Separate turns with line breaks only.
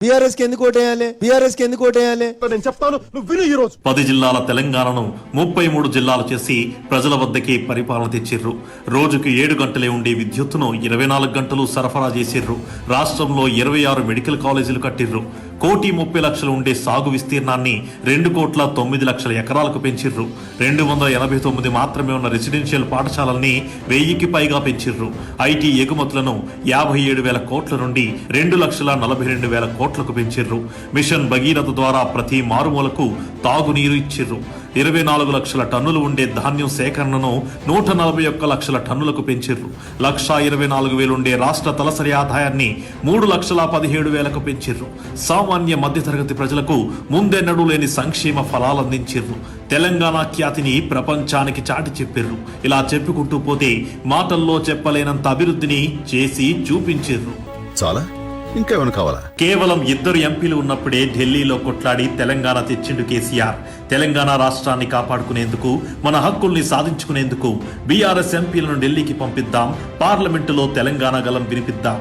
BRS కి ఎందుకు ఓటేయాలి? బీఆర్ఎస్ కి ఎందుకు ఓటేయాలి?
నేను చెప్తాను, నువ్వు విను. ఈ రోజు
10 జిల్లాల తెలంగాణను 33 జిల్లాలు చేసి ప్రజల వద్దకే పరిపాలన తెచ్చిర్రు. రోజుకు 7 గంటలే ఉండే విద్యుత్తును 24 గంటలు సరఫరా చేసిర్రు. రాష్ట్రంలో 26 మెడికల్ కాలేజీలు కట్టిర్రు. 1,30,00,000 ఉండే సాగు విస్తీర్ణాన్ని 2,09,00,000 ఎకరాలకు పెంచిర్రు. 289 మాత్రమే ఉన్న రెసిడెన్షియల్ పాఠశాలల్ని 1000కి పైగా పెంచిర్రు. ఐటీ ఎగుమతులను 57,000 కోట్ల నుండి 2,42,000 కోట్లకు పెంచిర్రు. మిషన్ భగీరథ ద్వారా ప్రతి మారుమూలకు తాగునీరు ఇచ్చిర్రు. 24 లక్షల టన్నులు ఉండే ధాన్యం సేకరణను 141 లక్షల టన్నులకు పెంచిర్రు. 1,24,000 ఉండే రాష్ట్ర తలసరి ఆదాయాన్ని 3,17,000కు పెంచిర్రు. సామాన్య మధ్యతరగతి ప్రజలకు ముందెన్నడూ లేని సంక్షేమ ఫలాలందించిర్రు. తెలంగాణ ఖ్యాతిని ప్రపంచానికి చాటి చెప్పిర్రు. ఇలా చెప్పుకుంటూ పోతే మాటల్లో చెప్పలేనంత అభివృద్ధిని చేసి చూపించిర్రు.
చాలా ఇంకా ఏమైనా కావాలా?
కేవలం 2 ఎంపీలు ఉన్నప్పుడే ఢిల్లీలో కొట్లాడి తెలంగాణ తెచ్చిండు కేసీఆర్. తెలంగాణ రాష్ట్రాన్ని కాపాడుకునేందుకు, మన హక్కుల్ని సాధించుకునేందుకు బీఆర్ఎస్ ఎంపీలను ఢిల్లీకి పంపిద్దాం, పార్లమెంటులో తెలంగాణ గలం వినిపిద్దాం.